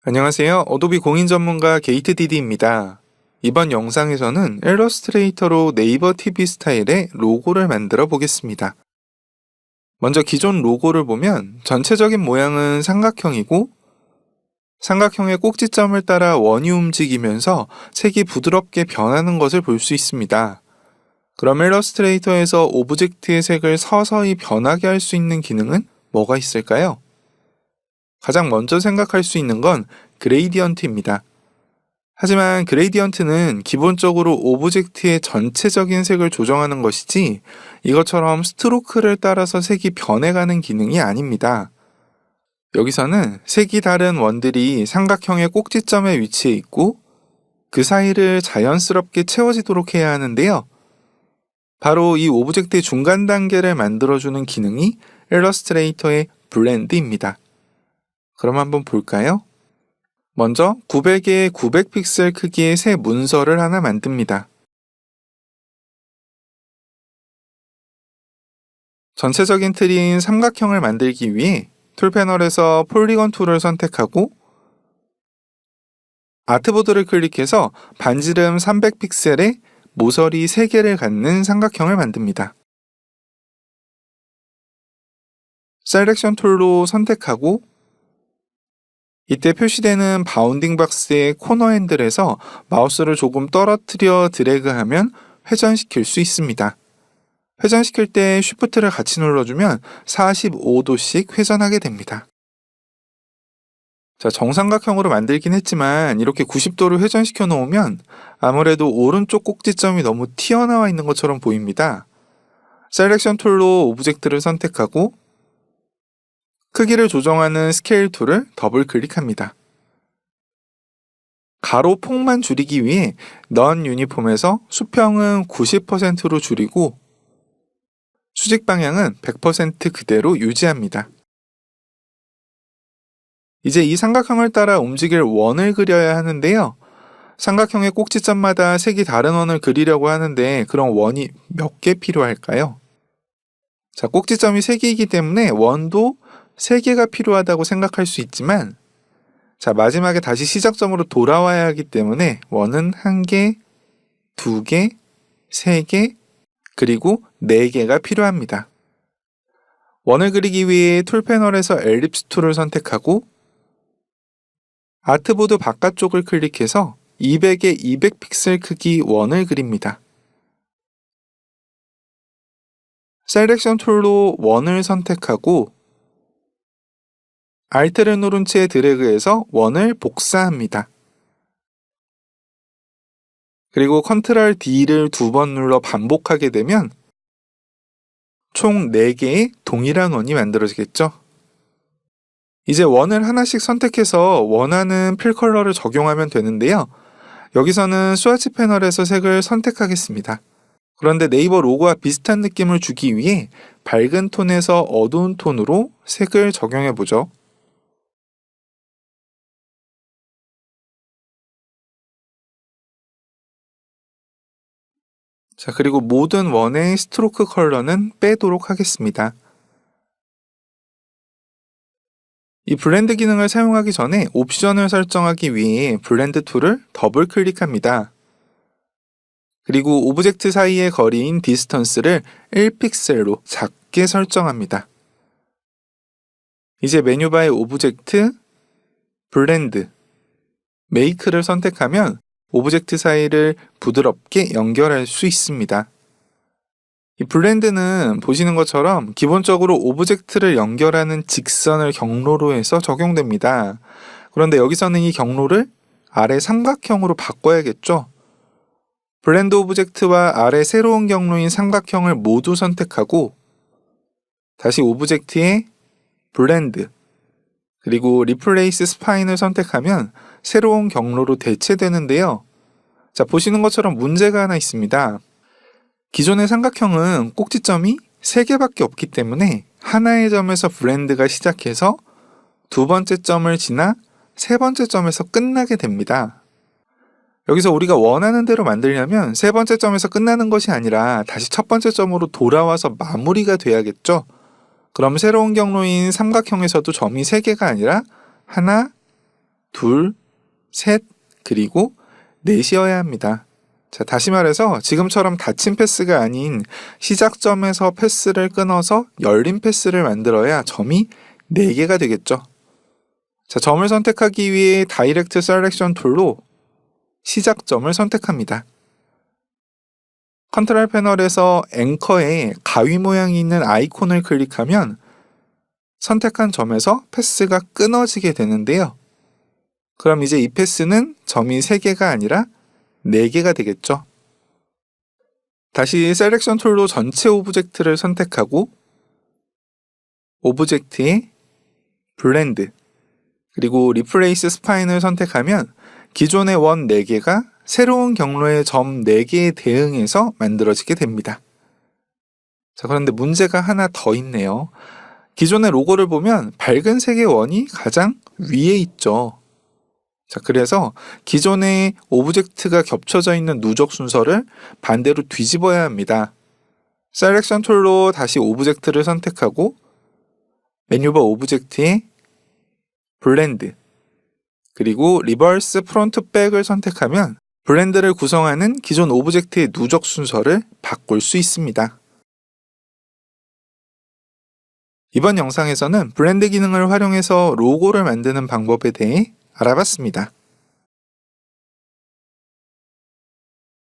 안녕하세요. 어도비 공인 전문가 게이트디디입니다. 이번 영상에서는 일러스트레이터로 네이버 TV 스타일의 로고를 만들어 보겠습니다. 먼저 기존 로고를 보면 전체적인 모양은 삼각형이고 삼각형의 꼭지점을 따라 원이 움직이면서 색이 부드럽게 변하는 것을 볼 수 있습니다. 그럼 일러스트레이터에서 오브젝트의 색을 서서히 변하게 할 수 있는 기능은 뭐가 있을까요? 가장 먼저 생각할 수 있는 건 그레이디언트입니다. 하지만 그레이디언트는 기본적으로 오브젝트의 전체적인 색을 조정하는 것이지 이것처럼 스트로크를 따라서 색이 변해가는 기능이 아닙니다. 여기서는 색이 다른 원들이 삼각형의 꼭지점에 위치해 있고 그 사이를 자연스럽게 채워지도록 해야 하는데요. 바로 이 오브젝트의 중간 단계를 만들어주는 기능이 일러스트레이터의 블렌드입니다. 그럼 한번 볼까요? 먼저 900의 900픽셀 크기의 새 문서를 하나 만듭니다. 전체적인 트리인 삼각형을 만들기 위해 툴 패널에서 폴리건 툴을 선택하고 아트보드를 클릭해서 반지름 300픽셀의 모서리 3개를 갖는 삼각형을 만듭니다. 셀렉션 툴로 선택하고 이때 표시되는 바운딩 박스의 코너 핸들에서 마우스를 조금 떨어뜨려 드래그하면 회전시킬 수 있습니다. 회전시킬 때 쉬프트를 같이 눌러주면 45도씩 회전하게 됩니다. 자, 정삼각형으로 만들긴 했지만 이렇게 90도를 회전시켜 놓으면 아무래도 오른쪽 꼭지점이 너무 튀어나와 있는 것처럼 보입니다. 셀렉션 툴로 오브젝트를 선택하고 크기를 조정하는 스케일 툴을 더블 클릭합니다. 가로 폭만 줄이기 위해 넌 유니폼에서 수평은 90%로 줄이고 수직 방향은 100% 그대로 유지합니다. 이제 이 삼각형을 따라 움직일 원을 그려야 하는데요. 삼각형의 꼭지점마다 색이 다른 원을 그리려고 하는데 그런 원이 몇 개 필요할까요? 자, 꼭지점이 3개이기 때문에 원도 3개가 필요하다고 생각할 수 있지만 자, 마지막에 다시 시작점으로 돌아와야 하기 때문에 원은 1개, 2개, 3개, 그리고 4개가 필요합니다. 원을 그리기 위해 툴 패널에서 엘립스 툴을 선택하고 아트보드 바깥쪽을 클릭해서 200의 200픽셀 크기 원을 그립니다. 셀렉션 툴로 원을 선택하고 Alt를 누른 채 드래그해서 원을 복사합니다. 그리고 Ctrl D를 2번 눌러 반복하게 되면 총 4개의 동일한 원이 만들어지겠죠? 이제 원을 하나씩 선택해서 원하는 필 컬러를 적용하면 되는데요. 여기서는 스와치 패널에서 색을 선택하겠습니다. 그런데 네이버 로고와 비슷한 느낌을 주기 위해 밝은 톤에서 어두운 톤으로 색을 적용해보죠. 자, 그리고 모든 원의 스트로크 컬러는 빼도록 하겠습니다. 이 블렌드 기능을 사용하기 전에 옵션을 설정하기 위해 블렌드 툴을 더블 클릭합니다. 그리고 오브젝트 사이의 거리인 디스턴스를 1픽셀로 작게 설정합니다. 이제 메뉴바의 오브젝트, 블렌드, 메이크를 선택하면 오브젝트 사이를 부드럽게 연결할 수 있습니다. 이 블렌드는 보시는 것처럼 기본적으로 오브젝트를 연결하는 직선을 경로로 해서 적용됩니다. 그런데 여기서는 이 경로를 아래 삼각형으로 바꿔야겠죠? 블렌드 오브젝트와 아래 새로운 경로인 삼각형을 모두 선택하고 다시 오브젝트에 블렌드 그리고 리플레이스 스파인을 선택하면 새로운 경로로 대체되는데요. 자, 보시는 것처럼 문제가 하나 있습니다. 기존의 삼각형은 꼭지점이 3개밖에 없기 때문에 하나의 점에서 블렌드가 시작해서 2번째 점을 지나 3번째 점에서 끝나게 됩니다. 여기서 우리가 원하는 대로 만들려면 3번째 점에서 끝나는 것이 아니라 다시 첫 번째 점으로 돌아와서 마무리가 돼야겠죠? 그럼 새로운 경로인 삼각형에서도 점이 3개가 아니라 하나, 둘, 셋, 그리고 넷이어야 합니다. 자, 다시 말해서 지금처럼 닫힌 패스가 아닌 시작점에서 패스를 끊어서 열린 패스를 만들어야 점이 4개가 되겠죠. 자, 점을 선택하기 위해 다이렉트 셀렉션 툴로 시작점을 선택합니다. 컨트롤 패널에서 앵커에 가위 모양이 있는 아이콘을 클릭하면 선택한 점에서 패스가 끊어지게 되는데요. 그럼 이제 이 패스는 점이 3개가 아니라 4개가 되겠죠. 다시 셀렉션 툴로 전체 오브젝트를 선택하고 오브젝트에 블렌드 그리고 리플레이스 스파인을 선택하면 기존의 원 4개가 새로운 경로의 점 4개에 대응해서 만들어지게 됩니다. 자, 그런데 문제가 하나 더 있네요. 기존의 로고를 보면 밝은 색의 원이 가장 위에 있죠. 자, 그래서 기존의 오브젝트가 겹쳐져 있는 누적 순서를 반대로 뒤집어야 합니다. 셀렉션 툴로 다시 오브젝트를 선택하고 메뉴바 오브젝트에 블렌드 그리고 리버스 프론트 백을 선택하면 블렌드를 구성하는 기존 오브젝트의 누적 순서를 바꿀 수 있습니다. 이번 영상에서는 블렌드 기능을 활용해서 로고를 만드는 방법에 대해 알아봤습니다.